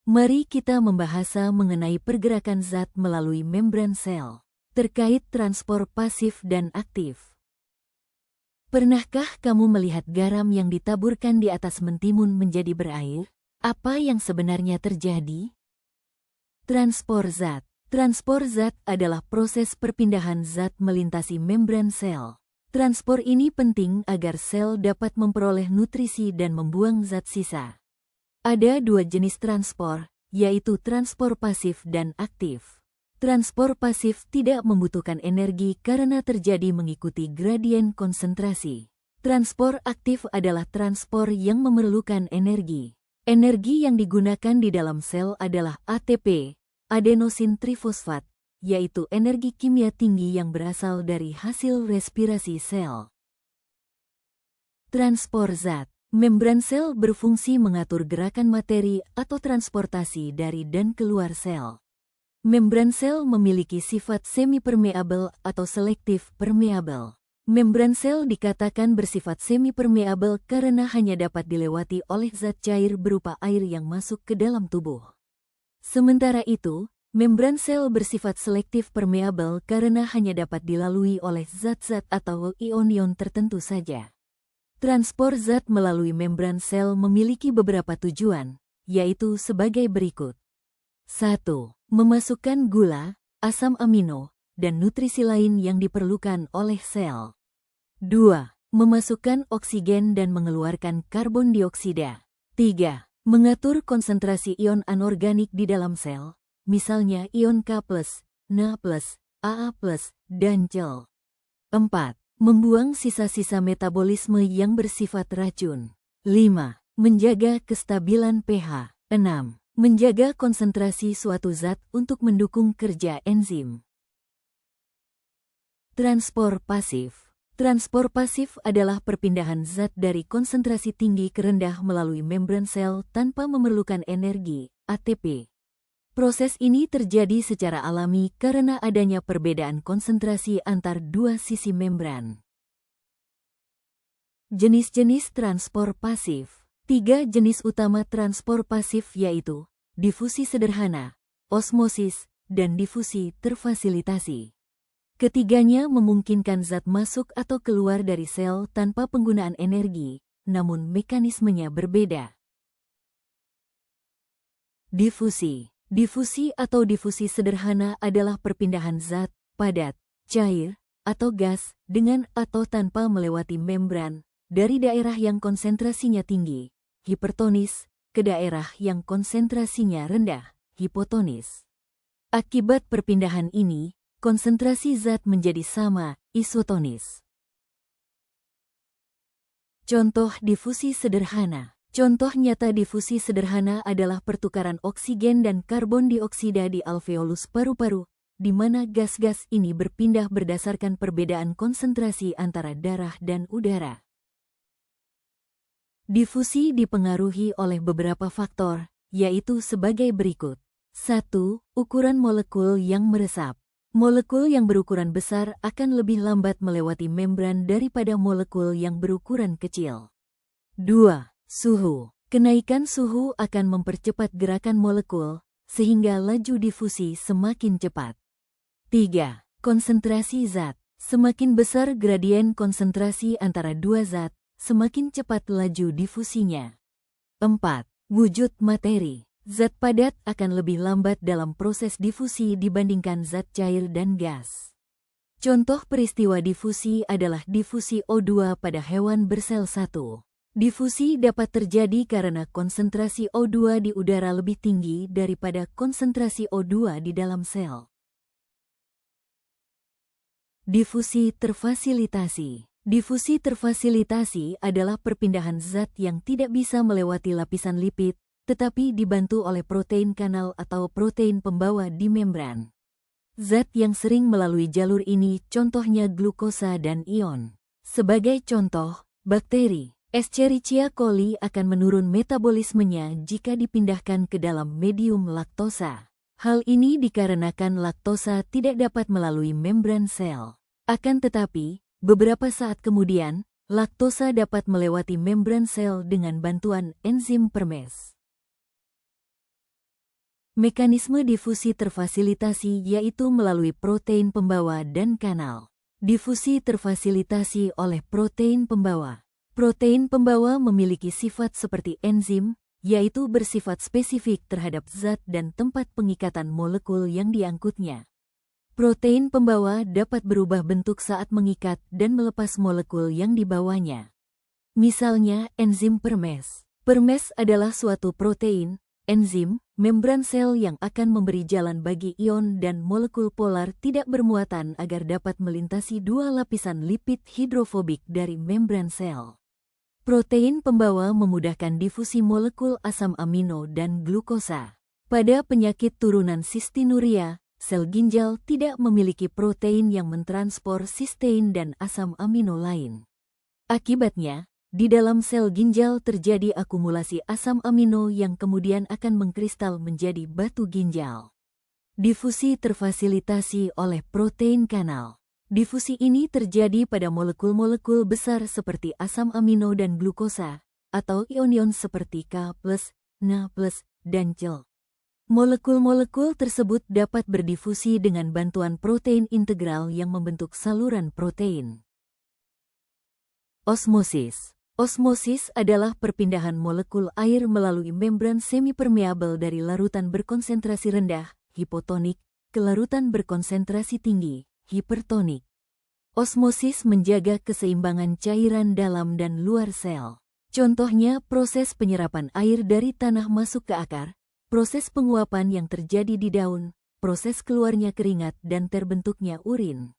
Mari kita membahas mengenai pergerakan zat melalui membran sel, terkait transport pasif dan aktif. Pernahkah kamu melihat garam yang ditaburkan di atas mentimun menjadi berair? Apa yang sebenarnya terjadi? Transport zat. Transport zat adalah proses perpindahan zat melintasi membran sel. Transport ini penting agar sel dapat memperoleh nutrisi dan membuang zat sisa. Ada dua jenis transport, yaitu transport pasif dan aktif. Transport pasif tidak membutuhkan energi karena terjadi mengikuti gradien konsentrasi. Transport aktif adalah transport yang memerlukan energi. Energi yang digunakan di dalam sel adalah ATP, adenosin trifosfat, yaitu energi kimia tinggi yang berasal dari hasil respirasi sel. Transport zat. Membran sel berfungsi mengatur gerakan materi atau transportasi dari dan keluar sel. Membran sel memiliki sifat semi-permeabel atau selektif permeabel. Membran sel dikatakan bersifat semi-permeabel karena hanya dapat dilewati oleh zat cair berupa air yang masuk ke dalam tubuh. Sementara itu, membran sel bersifat selektif permeabel karena hanya dapat dilalui oleh zat-zat atau ion-ion tertentu saja. Transport zat melalui membran sel memiliki beberapa tujuan, yaitu sebagai berikut. 1. Memasukkan gula, asam amino, dan nutrisi lain yang diperlukan oleh sel. 2. Memasukkan oksigen dan mengeluarkan karbon dioksida. 3. Mengatur konsentrasi ion anorganik di dalam sel, misalnya ion K+, Na+, Aa+, dan Cl. 4. Membuang sisa-sisa metabolisme yang bersifat racun. 5. Menjaga kestabilan pH. 6. Menjaga konsentrasi suatu zat untuk mendukung kerja enzim. Transport pasif. Transport pasif adalah perpindahan zat dari konsentrasi tinggi ke rendah melalui membran sel tanpa memerlukan energi, ATP. Proses ini terjadi secara alami karena adanya perbedaan konsentrasi antar dua sisi membran. Jenis-jenis transport pasif. 3 jenis utama transport pasif yaitu difusi sederhana, osmosis, dan difusi terfasilitasi. Ketiganya memungkinkan zat masuk atau keluar dari sel tanpa penggunaan energi, namun mekanismenya berbeda. Difusi. Difusi atau difusi sederhana adalah perpindahan zat, padat, cair, atau gas, dengan atau tanpa melewati membran, dari daerah yang konsentrasinya tinggi, hipertonis, ke daerah yang konsentrasinya rendah, hipotonis. Akibat perpindahan ini, konsentrasi zat menjadi sama, isotonis. Contoh difusi sederhana. Contoh nyata difusi sederhana adalah pertukaran oksigen dan karbon dioksida di alveolus paru-paru, di mana gas-gas ini berpindah berdasarkan perbedaan konsentrasi antara darah dan udara. Difusi dipengaruhi oleh beberapa faktor, yaitu sebagai berikut. 1. Ukuran molekul yang meresap. Molekul yang berukuran besar akan lebih lambat melewati membran daripada molekul yang berukuran kecil. 2. Suhu. Kenaikan suhu akan mempercepat gerakan molekul, sehingga laju difusi semakin cepat. 3. Konsentrasi zat. Semakin besar gradien konsentrasi antara dua zat, semakin cepat laju difusinya. 4. Wujud materi. Zat padat akan lebih lambat dalam proses difusi dibandingkan zat cair dan gas. Contoh peristiwa difusi adalah difusi O2 pada hewan bersel 1. Difusi dapat terjadi karena konsentrasi O2 di udara lebih tinggi daripada konsentrasi O2 di dalam sel. Difusi terfasilitasi. Difusi terfasilitasi adalah perpindahan zat yang tidak bisa melewati lapisan lipid, tetapi dibantu oleh protein kanal atau protein pembawa di membran. Zat yang sering melalui jalur ini contohnya glukosa dan ion. Sebagai contoh, bakteri Escherichia coli akan menurun metabolismenya jika dipindahkan ke dalam medium laktosa. Hal ini dikarenakan laktosa tidak dapat melalui membran sel. Akan tetapi, beberapa saat kemudian, laktosa dapat melewati membran sel dengan bantuan enzim permes. Mekanisme difusi terfasilitasi yaitu melalui protein pembawa dan kanal. Difusi terfasilitasi oleh protein pembawa. Protein pembawa memiliki sifat seperti enzim, yaitu bersifat spesifik terhadap zat dan tempat pengikatan molekul yang diangkutnya. Protein pembawa dapat berubah bentuk saat mengikat dan melepas molekul yang dibawanya. Misalnya, enzim permes. Permes adalah suatu protein, enzim, membran sel yang akan memberi jalan bagi ion dan molekul polar tidak bermuatan agar dapat melintasi dua lapisan lipid hidrofobik dari membran sel. Protein pembawa memudahkan difusi molekul asam amino dan glukosa. Pada penyakit turunan sistinuria, sel ginjal tidak memiliki protein yang mentranspor sistein dan asam amino lain. Akibatnya, di dalam sel ginjal terjadi akumulasi asam amino yang kemudian akan mengkristal menjadi batu ginjal. Difusi terfasilitasi oleh protein kanal. Difusi ini terjadi pada molekul-molekul besar seperti asam amino dan glukosa, atau ion-ion seperti K+, Na+, dan Cl. Molekul-molekul tersebut dapat berdifusi dengan bantuan protein integral yang membentuk saluran protein. Osmosis. Osmosis adalah perpindahan molekul air melalui membran semipermeabel dari larutan berkonsentrasi rendah, hipotonik, ke larutan berkonsentrasi tinggi, hipertonik. Osmosis menjaga keseimbangan cairan dalam dan luar sel. Contohnya proses penyerapan air dari tanah masuk ke akar, proses penguapan yang terjadi di daun, proses keluarnya keringat dan terbentuknya urin.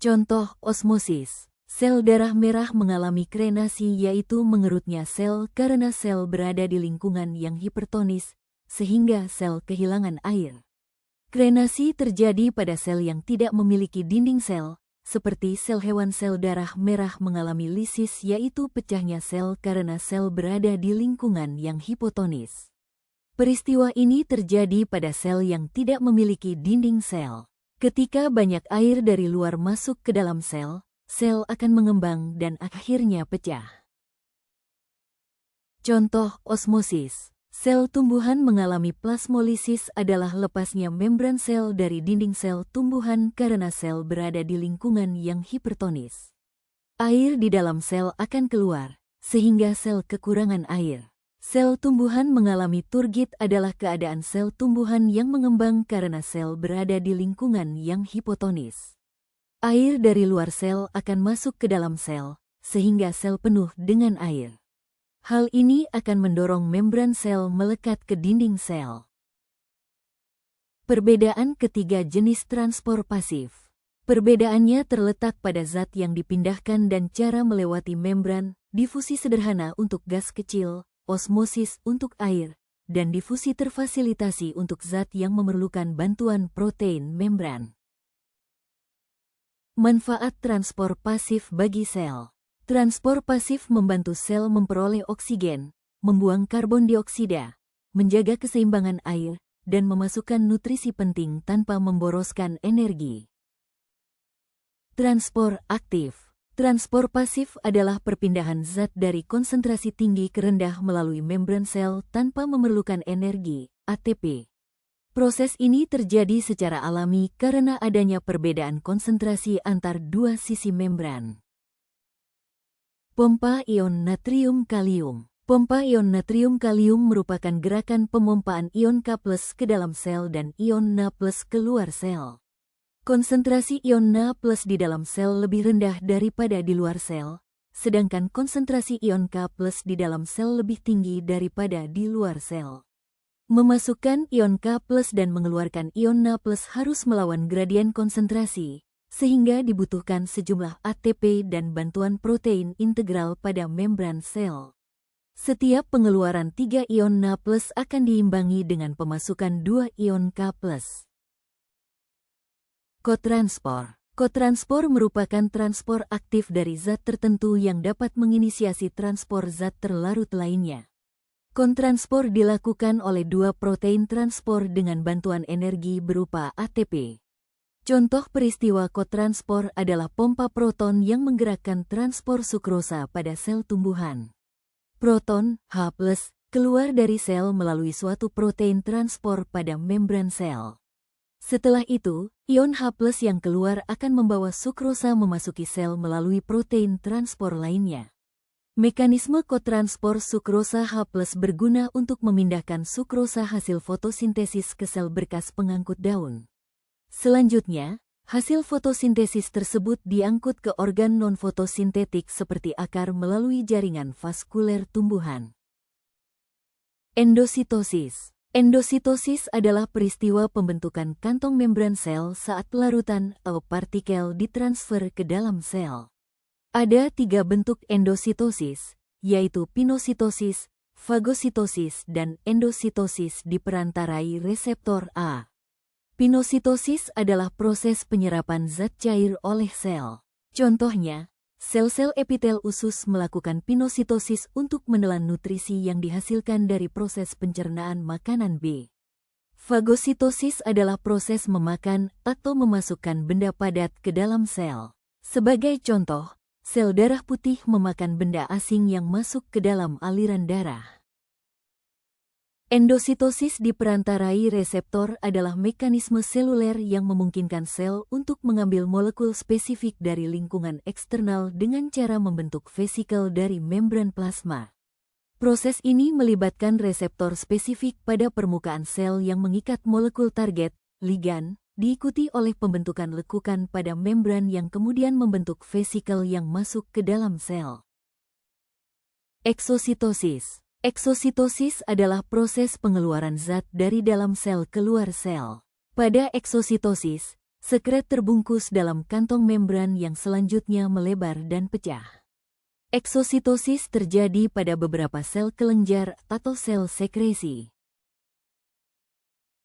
Contoh osmosis. Sel darah merah mengalami krenasi yaitu mengerutnya sel karena sel berada di lingkungan yang hipertonis, sehingga sel kehilangan air. Krenasi terjadi pada sel yang tidak memiliki dinding sel, seperti sel hewan. Sel darah merah mengalami lisis yaitu pecahnya sel karena sel berada di lingkungan yang hipotonis. Peristiwa ini terjadi pada sel yang tidak memiliki dinding sel. Ketika banyak air dari luar masuk ke dalam sel, sel akan mengembang dan akhirnya pecah. Contoh osmosis. Sel tumbuhan mengalami plasmolisis adalah lepasnya membran sel dari dinding sel tumbuhan karena sel berada di lingkungan yang hipertonis. Air di dalam sel akan keluar, sehingga sel kekurangan air. Sel tumbuhan mengalami turgid adalah keadaan sel tumbuhan yang mengembang karena sel berada di lingkungan yang hipotonis. Air dari luar sel akan masuk ke dalam sel, sehingga sel penuh dengan air. Hal ini akan mendorong membran sel melekat ke dinding sel. Perbedaan ketiga jenis transport pasif. Perbedaannya terletak pada zat yang dipindahkan dan cara melewati membran, difusi sederhana untuk gas kecil, osmosis untuk air, dan difusi terfasilitasi untuk zat yang memerlukan bantuan protein membran. Manfaat transport pasif bagi sel. Transport pasif membantu sel memperoleh oksigen, membuang karbon dioksida, menjaga keseimbangan air, dan memasukkan nutrisi penting tanpa memboroskan energi. Transport aktif. Transport pasif adalah perpindahan zat dari konsentrasi tinggi ke rendah melalui membran sel tanpa memerlukan energi, ATP. Proses ini terjadi secara alami karena adanya perbedaan konsentrasi antar dua sisi membran. Pompa ion natrium kalium. Pompa ion natrium kalium merupakan gerakan pemompaan ion K+ ke dalam sel dan ion Na+ keluar sel. Konsentrasi ion Na+ di dalam sel lebih rendah daripada di luar sel, sedangkan konsentrasi ion K+ di dalam sel lebih tinggi daripada di luar sel. Memasukkan ion K+ dan mengeluarkan ion Na+ harus melawan gradien konsentrasi, sehingga dibutuhkan sejumlah ATP dan bantuan protein integral pada membran sel. Setiap pengeluaran 3 ion Na+ akan diimbangi dengan pemasukan 2 ion K+. Kotranspor. Kotranspor merupakan transpor aktif dari zat tertentu yang dapat menginisiasi transpor zat terlarut lainnya. Kontranspor dilakukan oleh dua protein transpor dengan bantuan energi berupa ATP. Contoh peristiwa kotranspor adalah pompa proton yang menggerakkan transpor sukrosa pada sel tumbuhan. Proton, H+, keluar dari sel melalui suatu protein transport pada membran sel. Setelah itu, ion H+ yang keluar akan membawa sukrosa memasuki sel melalui protein transport lainnya. Mekanisme kotranspor sukrosa H+ berguna untuk memindahkan sukrosa hasil fotosintesis ke sel berkas pengangkut daun. Selanjutnya, hasil fotosintesis tersebut diangkut ke organ non-fotosintetik seperti akar melalui jaringan vaskuler tumbuhan. Endositosis. Endositosis adalah peristiwa pembentukan kantong membran sel saat larutan atau partikel ditransfer ke dalam sel. Ada 3 bentuk endositosis, yaitu pinositosis, fagositosis, dan endositosis diperantarai reseptor A. Pinositosis adalah proses penyerapan zat cair oleh sel. Contohnya, sel-sel epitel usus melakukan pinositosis untuk menelan nutrisi yang dihasilkan dari proses pencernaan makanan B. Fagositosis adalah proses memakan atau memasukkan benda padat ke dalam sel. Sebagai contoh, sel darah putih memakan benda asing yang masuk ke dalam aliran darah. Endositosis diperantarai reseptor adalah mekanisme seluler yang memungkinkan sel untuk mengambil molekul spesifik dari lingkungan eksternal dengan cara membentuk vesikel dari membran plasma. Proses ini melibatkan reseptor spesifik pada permukaan sel yang mengikat molekul target, ligan, diikuti oleh pembentukan lekukan pada membran yang kemudian membentuk vesikel yang masuk ke dalam sel. Eksositosis. Eksositosis adalah proses pengeluaran zat dari dalam sel keluar sel. Pada eksositosis, sekret terbungkus dalam kantong membran yang selanjutnya melebar dan pecah. Eksositosis terjadi pada beberapa sel kelenjar atau sel sekresi.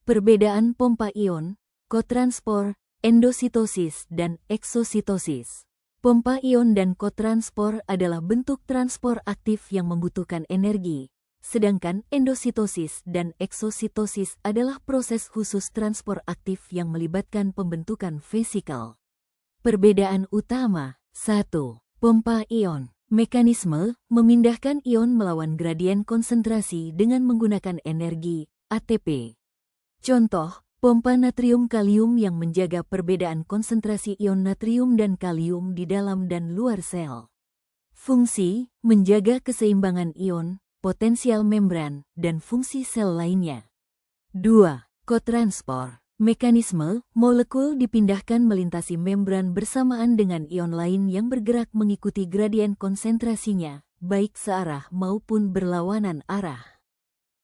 Perbedaan pompa ion, kotranspor, endositosis, dan eksositosis. Pompa ion dan kotranspor adalah bentuk transport aktif yang membutuhkan energi, sedangkan endositosis dan eksositosis adalah proses khusus transport aktif yang melibatkan pembentukan vesikel. Perbedaan utama: 1. Pompa ion. Mekanisme memindahkan ion melawan gradien konsentrasi dengan menggunakan energi ATP. Contoh, pompa natrium-kalium yang menjaga perbedaan konsentrasi ion natrium dan kalium di dalam dan luar sel. Fungsi, menjaga keseimbangan ion, potensial membran, dan fungsi sel lainnya. 2. Kotranspor. Mekanisme, molekul dipindahkan melintasi membran bersamaan dengan ion lain yang bergerak mengikuti gradien konsentrasinya, baik searah maupun berlawanan arah.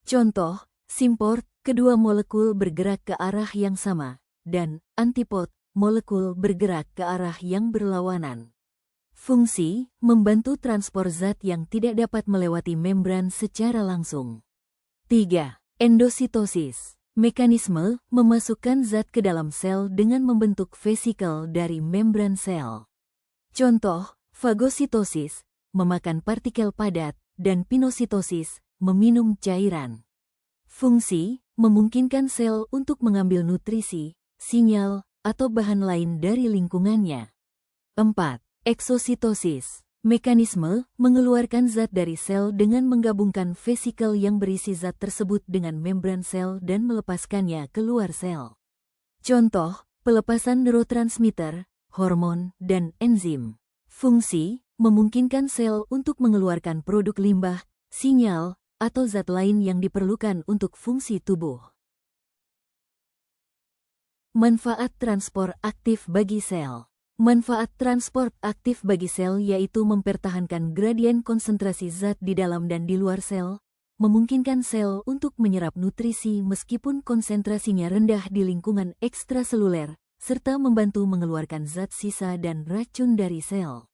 Contoh, simport, kedua molekul bergerak ke arah yang sama, dan antipod, molekul bergerak ke arah yang berlawanan. Fungsi, membantu transport zat yang tidak dapat melewati membran secara langsung. 3. Endositosis. Mekanisme, memasukkan zat ke dalam sel dengan membentuk vesikel dari membran sel. Contoh, fagositosis, memakan partikel padat, dan pinositosis, meminum cairan. Fungsi, memungkinkan sel untuk mengambil nutrisi, sinyal, atau bahan lain dari lingkungannya. 4. Eksositosis. Mekanisme, mengeluarkan zat dari sel dengan menggabungkan vesikel yang berisi zat tersebut dengan membran sel dan melepaskannya keluar sel. Contoh, pelepasan neurotransmitter, hormon, dan enzim. Fungsi, memungkinkan sel untuk mengeluarkan produk limbah, sinyal, atau zat lain yang diperlukan untuk fungsi tubuh. Manfaat transport aktif bagi sel. Manfaat transport aktif bagi sel yaitu mempertahankan gradien konsentrasi zat di dalam dan di luar sel, memungkinkan sel untuk menyerap nutrisi meskipun konsentrasinya rendah di lingkungan ekstraseluler, serta membantu mengeluarkan zat sisa dan racun dari sel.